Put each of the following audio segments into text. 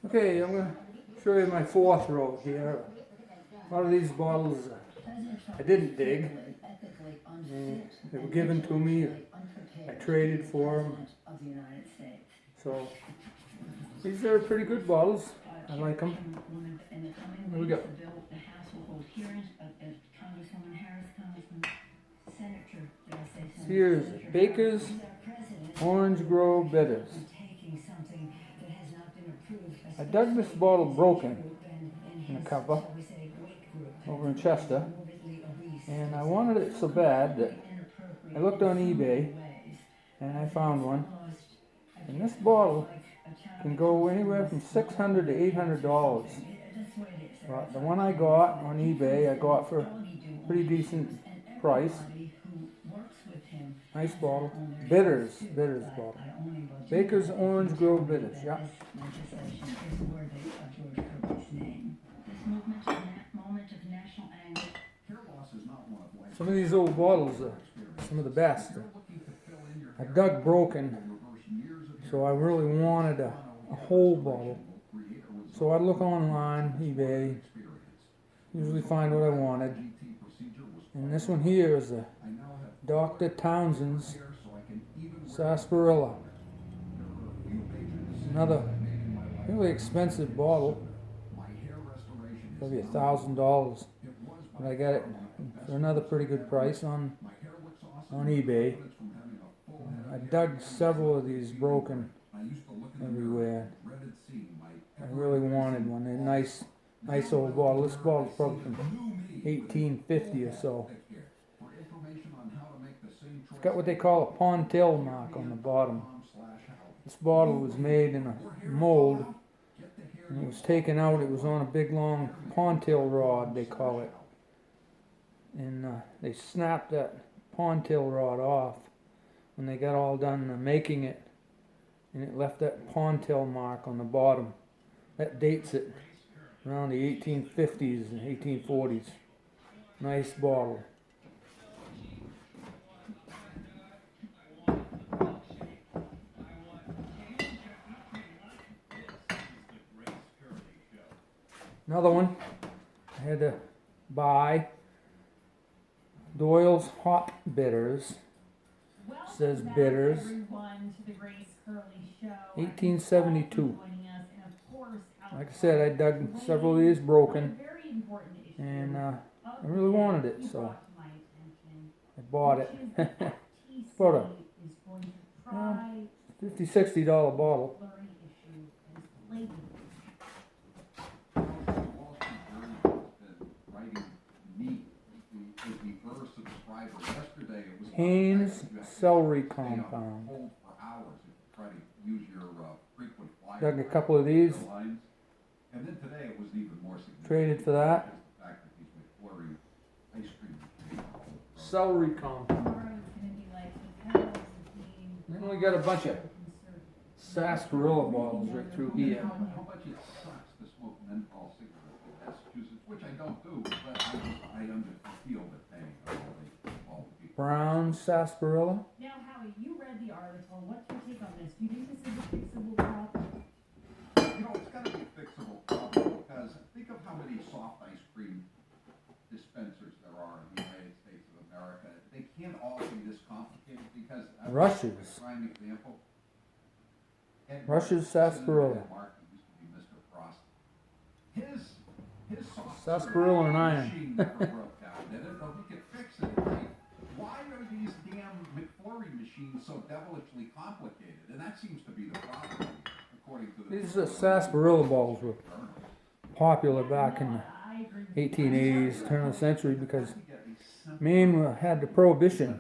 Okay, I'm going to show you my fourth row here. A lot of these bottles I didn't dig. They were given to me. I traded for them. So these are pretty good bottles. I like them. Here we go. Here's Baker's Orange Grove Bitters. I dug this bottle broken in a cover over in Chester, and I wanted it so bad that I looked on eBay and I found one. And this bottle can go anywhere from $600 to $800. But the one I got on eBay, I got for a pretty decent price. Nice bottle. Bitters bottle. Baker's Orange Grove Bitters, yeah. Some of these old bottles are some of the best. I dug broken, so I really wanted a whole bottle. So I'd look online, eBay, usually find what I wanted. And this one here is a Dr. Townsend's Sarsaparilla. Another really expensive bottle, probably $1,000. But I got it for another pretty good price on eBay. I dug several of these broken everywhere. I really wanted one. A nice old bottle. This bottle's probably from 1850 or so. It's got what they call a Pontil mark on the bottom. This bottle was made in a mold, and it was taken out. It was on a big long Pontil rod, they call it. And they snapped that Pontil rod off when they got all done making it, and it left that Pontil mark on the bottom. That dates it around the 1850s and 1840s. Nice bottle. Another one I had to buy. Doyle's Hop Bitters. Says bitters. 1872. Like I said, I dug several of these broken, and I really wanted it, so I bought it. It's about a $50, $60 bottle. Haynes Celery Compound. Dug a couple of these. Traded for that. Celery Compound. Then we got a bunch of sarsaparilla bottles right through here. Brown sarsaparilla. Now, Howie, you read the article. What's your take on this? Do you think this is a fixable problem? You know, it's got to be a fixable problem because think of how many soft ice cream dispensers there are in the United States of America. They can't all be this complicated because Rush's. Prime example. Rush's sarsaparilla. Mark used to be Mr. Frost. His soft sarsaparilla and iron. machine never broke down, did it? But we could fix it. Like, why are these damn McFlurry machines so devilishly complicated? And that seems to be the problem, according to the... These sarsaparilla balls were popular back in the 1880s, turn of the century, because Maine had the prohibition,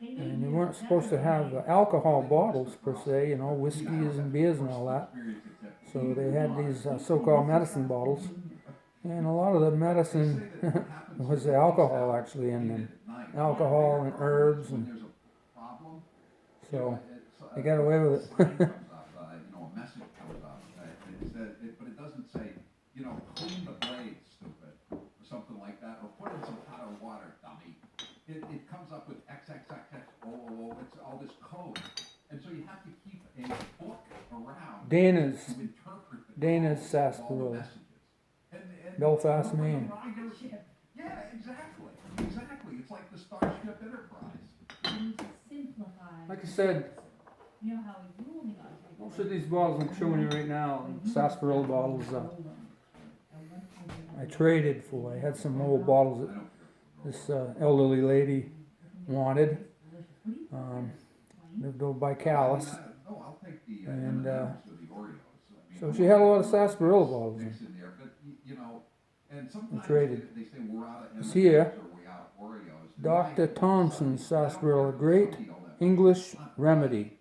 and you weren't supposed to have alcohol bottles per se, you know, whiskeys and beers and all that. So they had these so-called medicine bottles, and a lot of the medicine was the alcohol actually in them. Alcohol and herbs, and so they got away with it. A message comes up, but it doesn't say, clean the blade, stupid, or something like that, or put in some hot water, dummy. It comes up with XXXXOOO. It's all this code, and so you have to keep a book around Dana's to interpret the Dana's all the sarsaparilla. messages. And Belfast, nobody Maine. around you- Yeah, exactly, exactly. It's like the Starship Enterprise. And simplify. Like I said, You know how we only got to. most of these bottles I'm showing you right now, sarsaparilla bottles, I traded for. I had some old bottles that this elderly lady wanted. Lived over by Callis. No, I'll take the And, M&Ms or the Oreos. I So mean, she had a lot of sarsaparilla bottles. mix in there, but you know, and sometimes traded. they say we're out of It's M&Ms here. or we're out of Oreos. Dr. Thompson's sarsaparilla, great English remedy,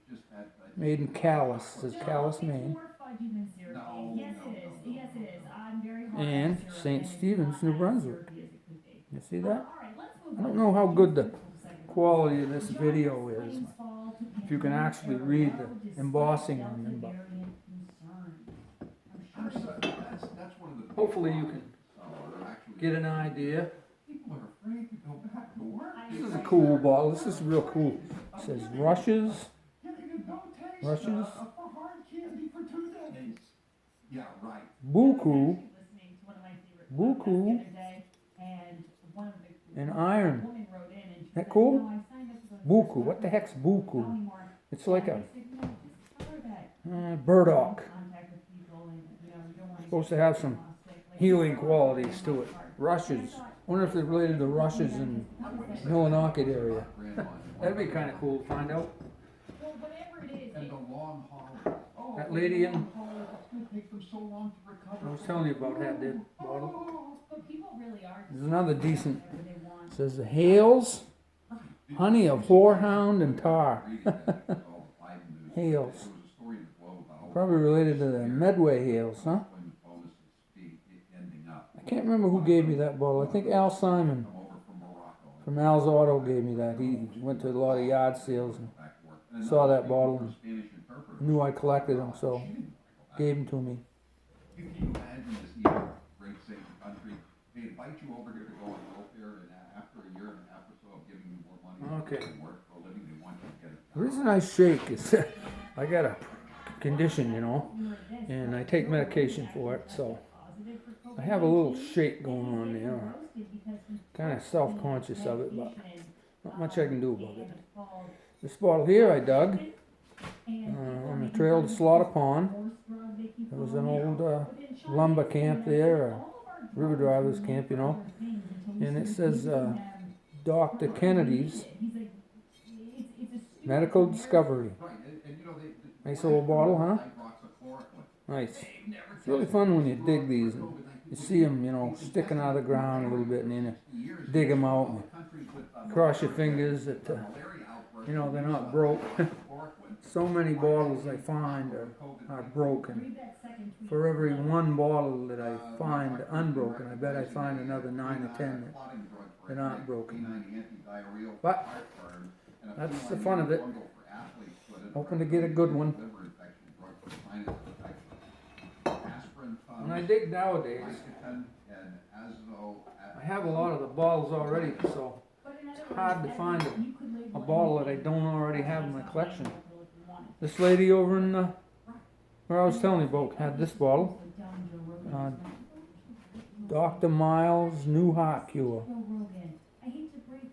made in Callis. Says Callis, Maine. No, Yes, no, it is. no, Yes, no. it is. I'm very hard And on syrup, St. it's Stephen's, not New as Brunswick. syrupy as it could be. You see that? All right, let's move I on don't to know how the good the simple segment. quality of this John's video is. claims fall to If you can pandemic actually era read low the despite embossing Delta on them, but variant concerns. I'm That's, sure that's one of the. big hopefully you can problems, or actually, get an idea. people are afraid to go back to work. This is a cool bottle. This is real cool. It says Rushes. Yeah, you can go taste Rushes. for hard candy for 2 days. Yeah, right. Buku listening to one of my favorite Buku. podcasts the other day, and one of the and iron. woman wrote in and she That said, cool? "No, I signed up for the Buku. What the heck's Buku? County Mark." It's like And a I said, "No, just tell her that burdock. contact with people and, you know, you don't want Supposed to have some healing qualities to it. Rushes. I wonder if they're related to rushes in Millinocket area. That'd be kind of cool to find out. Well, whatever it is, And the long holidays. Oh, That lady in, it's gonna take them so long to recover. I was telling you about that dead bottle. Oh, but people really are. There's another decent. Whatever they want. It says the Hales, honey of horehound and tar. Hales. Probably related to the Medway Hales, huh? I can't remember who gave me that bottle. I think Al Simon from Al's Auto gave me that. He went to a lot of yard sales and saw that bottle and knew I collected them, so gave them to me. Can you imagine this even great safe country? They invite you over here to go on welfare, and after a year and a half or so of giving you more money Okay. to work for a living, they want you to get a The job. reason I shake is I got a condition, you know, and I take medication for it, so I have a little shake going on there. Kind of self-conscious of it, but not much I can do about it. This bottle here I dug on the trail to Slaughter Pond. There was an old lumber camp there, a river drivers camp, you know, and it says Dr. Kennedy's Medical Discovery. Right, and you know, Nice old bottle, huh? hydroxychloroquine. Nice. It's really fun when you dig these and you see them, you know, sticking out of the ground a little bit, and then you dig them out and cross your fingers that, you know, they're not broke. So many bottles I find are broken. For every one bottle that I find unbroken, I bet I find another 9 or 10 that aren't broken. But that's the fun of it. Hoping to get a good one. When I dig nowadays, I have a lot of the bottles already, so it's hard to find a bottle that I don't already have in my collection. This lady over in where I was telling you about had this bottle. Dr. Miles New Heart Cure.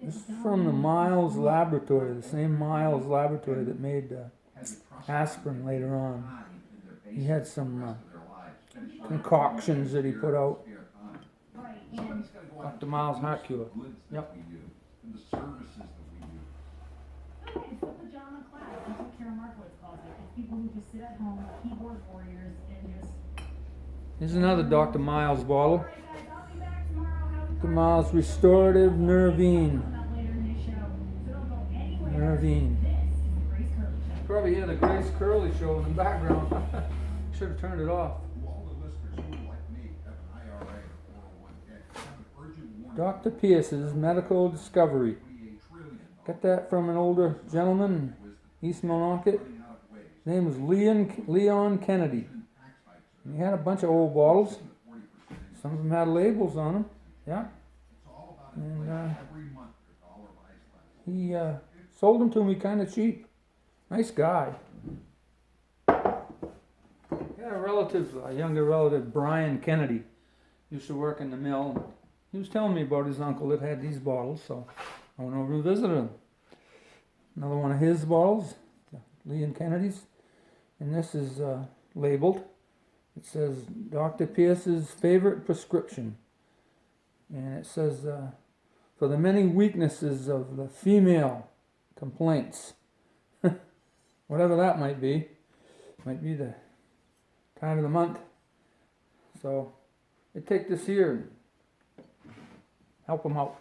This is from the Miles Laboratory, the same Miles Laboratory that made aspirin later on. He had some concoctions that he put out. Dr. Miles Heart Cure. Yep. And the services that we do. Okay, it's the pajama class. That's what Karen Markowitz calls it. It's people who just sit at home, keyboard warriors, and just. Here's another Dr. Miles bottle. Alright, guys, I'll be back tomorrow. Dr. Miles Restorative Nervine. Coming up later in this show, so don't go anywhere. Nervine. This is the Grace Curley Show. Probably hear the Grace Curley show in the background. Should have turned it off. To all the listeners who, like me, have an IRA or 401k, have an urgent warning. Dr. Pierce's Medical Discovery. $28 trillion Got that from an older gentleman in East Millinocket. running out of ways. His name was Leon Kennedy. Tax hikes And he had a bunch of old bottles. are 40%. Some of them had labels on them. Yeah. It's all about And inflation. Every month, your dollar buys less. he sold them to me kind of cheap. Nice guy. Yeah, had a relative, a younger relative, Brian Kennedy, used to work in the mill. He was telling me about his uncle that had these bottles, so I went over and visited him. Another one of his bottles, Lee and Kennedy's, and this is labeled. It says Dr. Pierce's favorite prescription, and it says for the many weaknesses of the female complaints, whatever that might be the time of the month. So they take this here and help them out.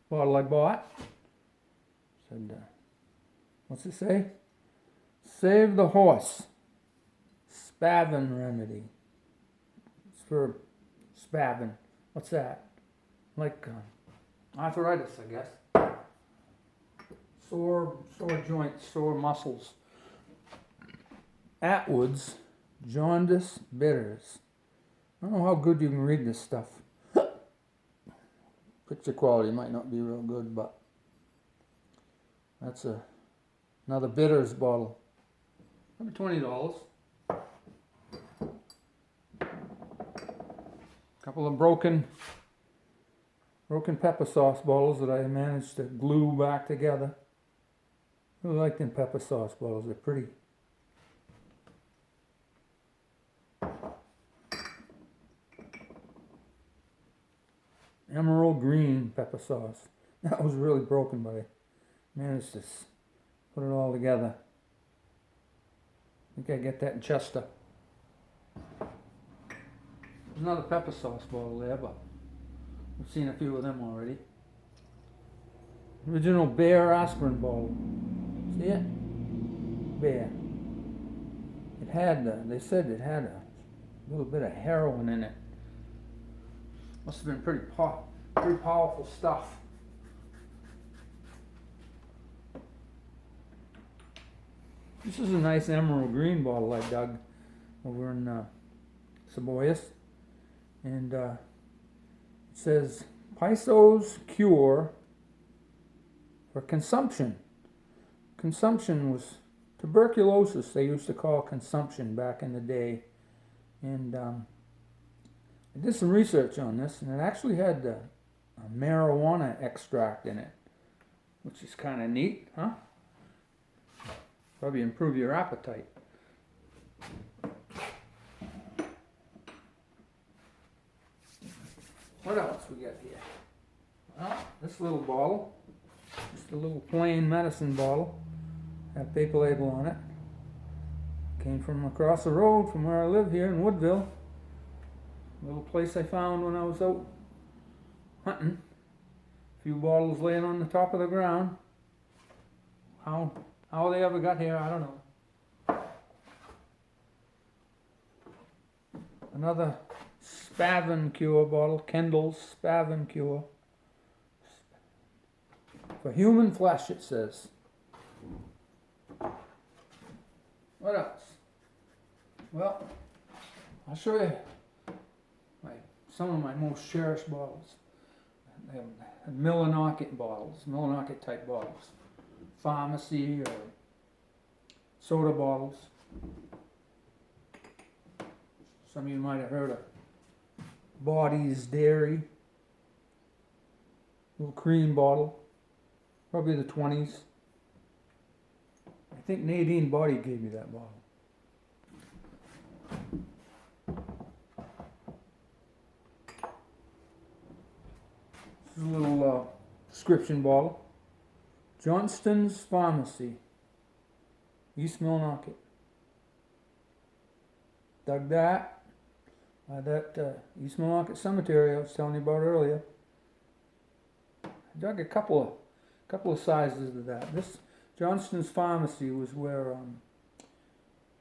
Bottle I bought said, what's it say? Save the horse. Spavin remedy. It's for spavin. What's that? Like arthritis, I guess. Sore joints, sore muscles. Atwood's Jaundice Bitters. I don't know how good you can read this stuff. Picture quality might not be real good, but that's another bitters bottle. Maybe $20. Couple of broken pepper sauce bottles that I managed to glue back together. I really like them pepper sauce bottles. They're pretty. Emerald green pepper sauce. That was really broken, but I managed to put it all together. I think I get that in Chester. There's another pepper sauce bottle there, but I've seen a few of them already. Original Bear aspirin bottle. See it? Bear. It had, they said it had a little bit of heroin in it. Must have been pretty powerful stuff. This is a nice emerald green bottle I dug over in Saboyas. And it says Piso's cure for consumption. Consumption was tuberculosis, they used to call consumption back in the day. And I did some research on this, and it actually had a marijuana extract in it, which is kind of neat, huh? Probably improve your appetite. What else we got here? Well, this little bottle, just a little plain medicine bottle, had a paper label on it. Came from across the road from where I live here in Woodville. A little place I found when I was out hunting. A few bottles laying on the top of the ground. How they ever got here, I don't know. Another Spavin Cure bottle, Kendall's Spavin Cure. For human flesh, it says. What else? Well, I'll show you some of my most cherished bottles. They have Millinocket bottles, Millinocket type bottles. Pharmacy or soda bottles. Some of you might have heard of Body's Dairy. Little cream bottle. Probably the 20s. I think Nadine Body gave me that bottle. This is a little prescription bottle. Johnston's Pharmacy, East Millinocket. Dug that by that East Millinocket cemetery I was telling you about earlier. I dug a couple of sizes of that. This Johnston's Pharmacy was where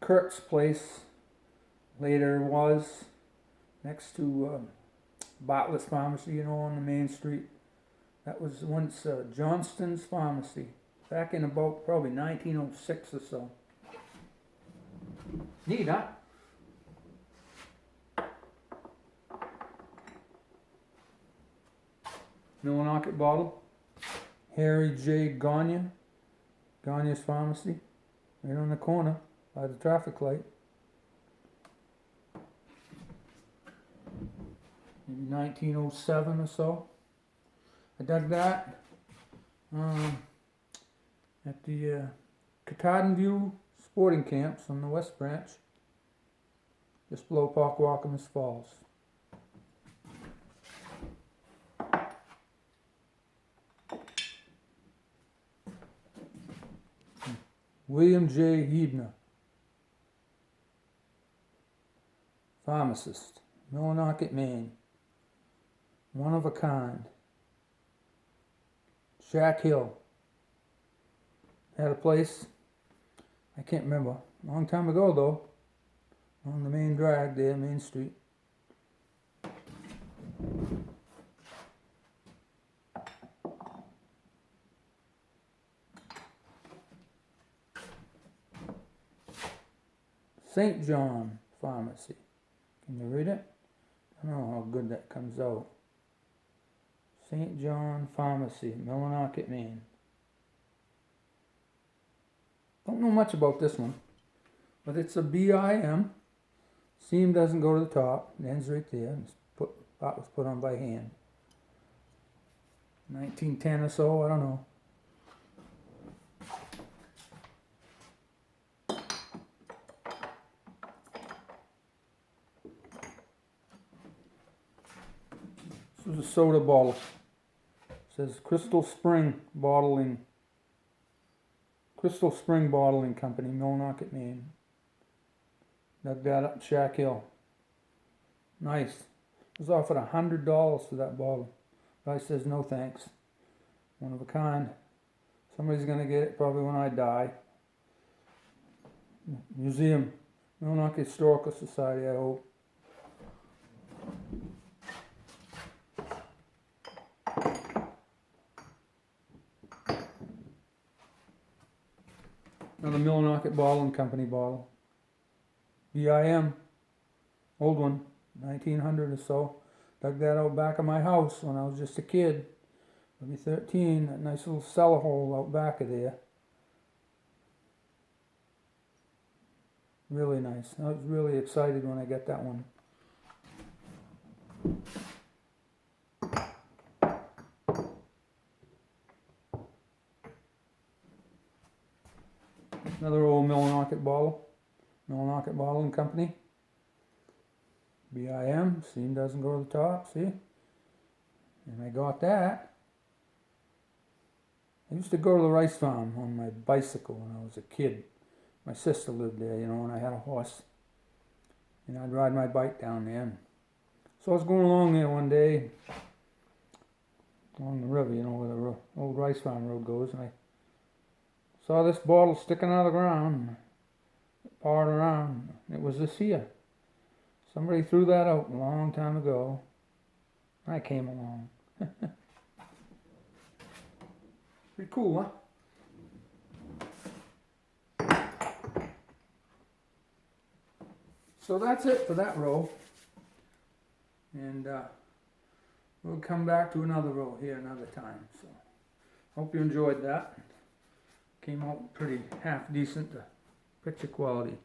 Kurt's place later was, next to Bartlett's Pharmacy, you know, on the main street. That was once Johnston's Pharmacy, back in about probably 1906 or so. Neat, huh? Millinocket bottle. Harry J. Gagne, Gagne's Pharmacy, right on the corner by the traffic light. Maybe 1907 or so. I dug that at the Katahdin View Sporting Camps on the West Branch, just below Parkwalkamus Falls. William J. Hebner, pharmacist, Millinocket, Maine. One of a kind. Shack Hill. Had a place, I can't remember, a long time ago though, on the main drag there, Main Street. St. John Pharmacy. Can you read it? I don't know how good that comes out. St. John Pharmacy, Millinocket, Maine. Don't know much about this one, but it's a BIM. Seam doesn't go to the top, it ends right there. Pot was put on by hand. 1910 or so, I don't know. This was a soda bottle. It says Crystal Spring Bottling Company, Millinocket, Maine. Dug that up in Shack Hill. Nice. I was offered $100 for that bottle. Guy says no thanks. One of a kind. Somebody's gonna get it probably when I die. Museum, Millinocket Historical Society, I hope. Another Millinocket Bottling Company bottle. BIM. Old one. 1900 or so. Dug that out back of my house when I was just a kid. Maybe 13. That nice little cellar hole out back of there. Really nice. I was really excited when I got that one. Another old Millinocket bottle. Millinocket Bottling Company. BIM. Seam doesn't go to the top, see? And I got that. I used to go to the rice farm on my bicycle when I was a kid. My sister lived there, you know, and I had a horse. And I'd ride my bike down there. So I was going along there one day, along the river, you know, where the old rice farm road goes, and I saw this bottle sticking out of the ground, poured around. It was this here. Somebody threw that out a long time ago. I came along. Pretty cool, huh? So that's it for that row. And we'll come back to another row here another time. So hope you enjoyed that. Came out pretty half decent, the picture quality.